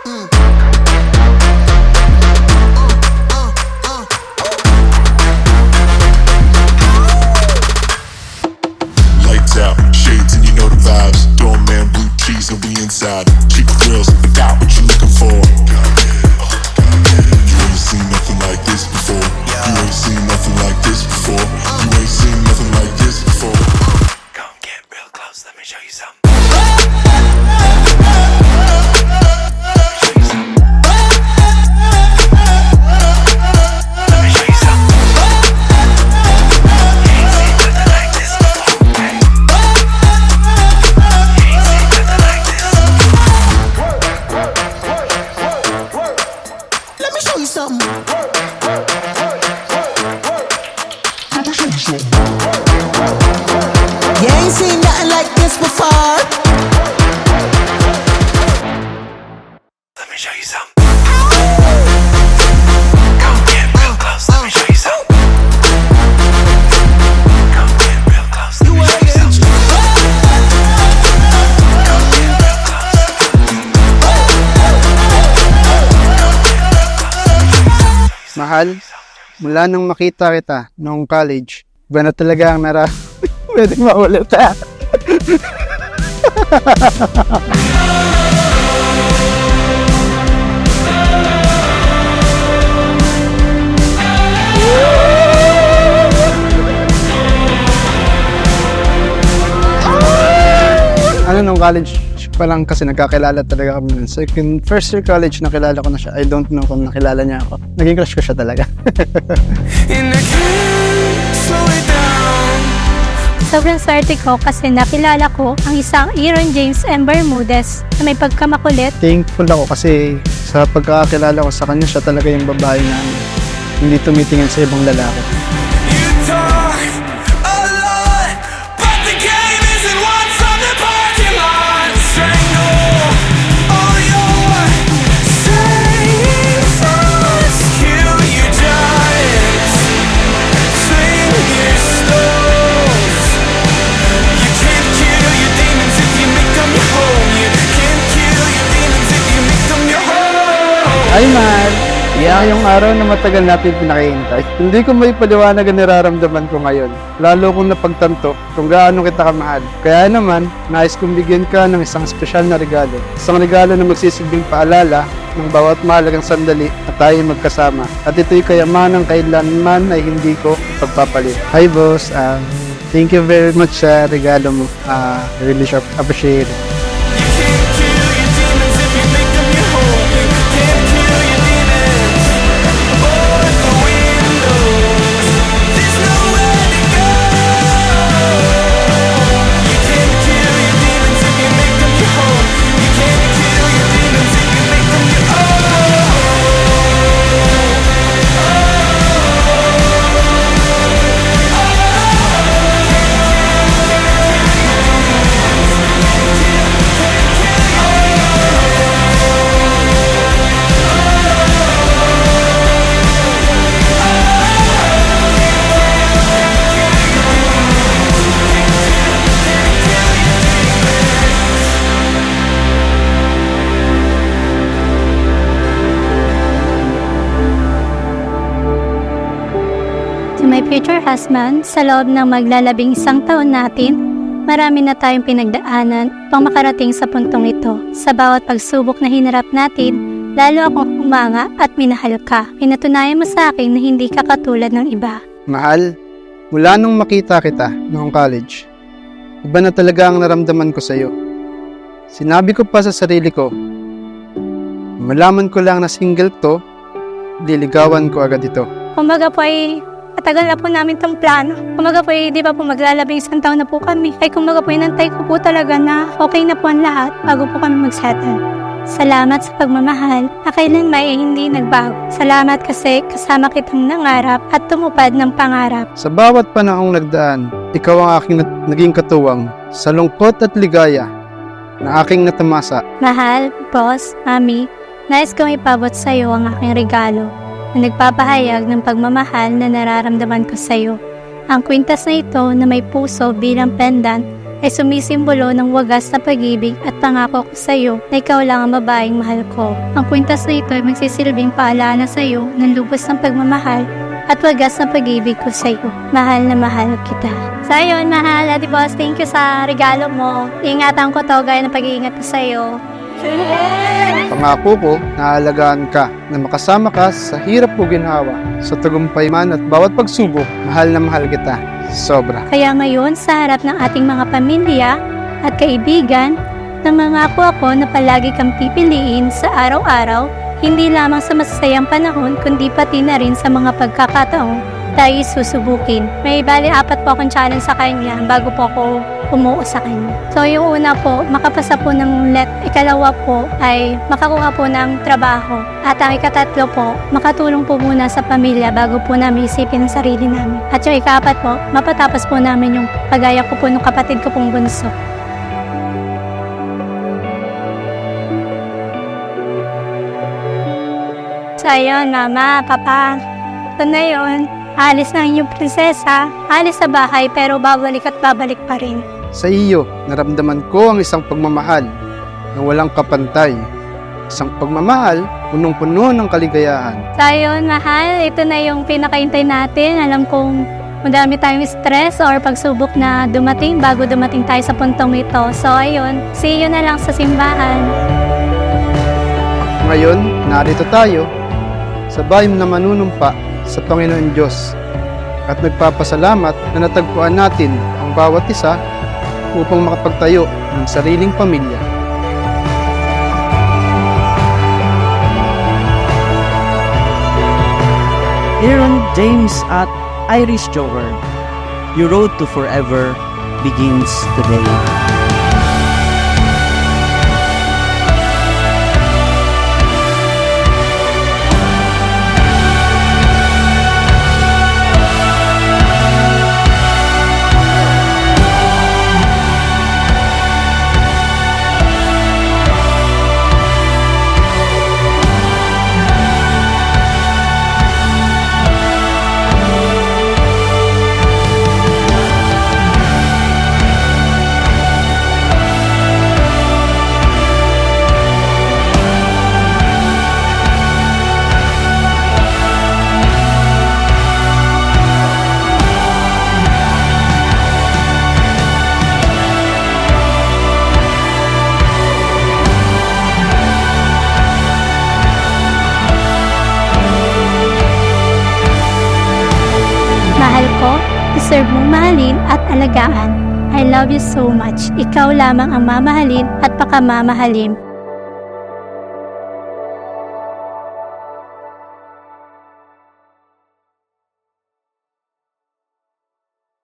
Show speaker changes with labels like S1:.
S1: Lights out, shades and you know the vibes. Doorman, blue cheese and we inside. Cheap thrills, I got what you're looking for. You ain't seen nothing like this before. You ain't seen nothing like this before. You ain't seen nothing like this before.
S2: Come get real close, let me show you something.
S3: You ain't seen nothing like this before.
S2: Let me show you something. Come get real close, let me show you something. Come get real close, let me show you something. Come get real close.
S4: Mahal, mula nung makita kita noong college, iba na talaga ang pwedeng maulit ah. Nung college pa lang kasi nagkakilala talaga kami nun. First year college nakilala ko na siya. I don't know kung nakilala niya ako. Naging crush ko siya talaga.
S5: Sobrang swerte ko kasi nakilala ko ang isang Aaron James M. Bermudez na may pagkamakulit.
S4: Thankful ako kasi sa pagkakakilala ko sa kanya, siya talaga yung babae na hindi tumitingin sa ibang lalaki. Ay mahal, yan yung araw na matagal natin pinakihintay. Hindi ko may paliwanag ang nararamdaman ko ngayon. Lalo kong napagtanto kung gaano kita kamahal. Kaya naman, nais kong bigyan ka ng isang espesyal na regalo. Isang regalo na magsisilbing paalala ng bawat mahalagang sandali at tayo magkasama. At ito'y kayamanang kailanman ay hindi ko pagpapalit. Hi boss, thank you very much sa regalo mo. Really appreciate it.
S5: My future husband, sa loob ng maglalabing 1 taon natin, marami na tayong pinagdaanan upang makarating sa puntong ito. Sa bawat pagsubok na hinarap natin, lalo akong humanga at minahal ka. Pinatunayan mo sa akin na hindi ka katulad ng iba.
S4: Mahal, mula nung makita kita noong college, iba na talaga ang naramdaman ko sa'yo. Sinabi ko pa sa sarili ko, malaman ko lang na single to, liligawan ko agad ito.
S5: Kumbaga po ay matagal na po namin itong plano. Kumbaga po, di ba po maglalabing 1 taon na po kami. Ay kumbaga po, inantay ko po talaga na okay na po ang lahat bago po kami mag-settle. Salamat sa pagmamahal na kailanman ay hindi nagbago. Salamat kasi kasama kitang nangarap at tumupad ng pangarap.
S4: Sa bawat panahong nagdaan, ikaw ang aking naging katuwang sa lungkot at ligaya na aking natamasa.
S5: Mahal, boss, mami, nais kong ipabot sa iyo ang aking regalo na nagpapahayag ng pagmamahal na nararamdaman ko sa iyo. Ang kwintas na ito na may puso bilang pendant ay sumisimbolo ng wagas na pag-ibig at pangako ko sa iyo na ikaw lang ang babaeng mahal ko. Ang kwintas na ito ay magsisilbing paalala sa iyo ng lubos ng pagmamahal at wagas na pag-ibig ko sa iyo. Mahal na mahal kita. So ayun, mahal Ate Boss, thank you sa regalo mo. Ingatan ko to gaya ng pag-iingat ko sa iyo.
S4: Pangako ko na aalagaan ka, na makasama ka sa hirap o ginhawa, sa tagumpay man at bawat pagsubok, mahal na mahal kita. Sobra.
S5: Kaya ngayon, sa harap ng ating mga pamilya at kaibigan, namangako ako na palagi kang pipiliin sa araw-araw, hindi lamang sa masasayang panahon, kundi pati na rin sa mga pagkakataong tayo susubukin. May bali 4 po akong challenge sa kanya bago po ako umuo sa kanya. So yung una po, makapasa po ng let. Ikalawa po ay makakuha po ng trabaho. At ang ikatatlo po, makatulong po muna sa pamilya bago po namin isipin ang sarili namin. At yung ikaapat po, mapatapos po namin yung kagaya ko po ng kapatid ko pong bunso. So ayun, Mama, Papa, ito na yun. Alis na ang inyong prinsesa, alis sa bahay pero babalik at babalik pa rin.
S4: Sa iyo, naramdaman ko ang isang pagmamahal na walang kapantay. Isang pagmamahal, punong-puno ng kaligayahan.
S5: So ayun, mahal, ito na yung pinakaintay natin. Alam kong madami tayong stress or pagsubok na dumating bago dumating tayo sa puntong ito. So ayun, see you na lang sa simbahan.
S4: Ngayon, narito tayo sa bayan na manunumpa sa Panginoon Diyos at nagpapasalamat na natagpuan natin ang bawat isa upang makapagtayo ng sariling pamilya.
S6: Aaron James at Irish Joker, your road to forever begins today.
S5: Mahal ko, deserve mong mahalin at alagaan. I love you so much. Ikaw lamang ang mamahalin at pakamamahalin.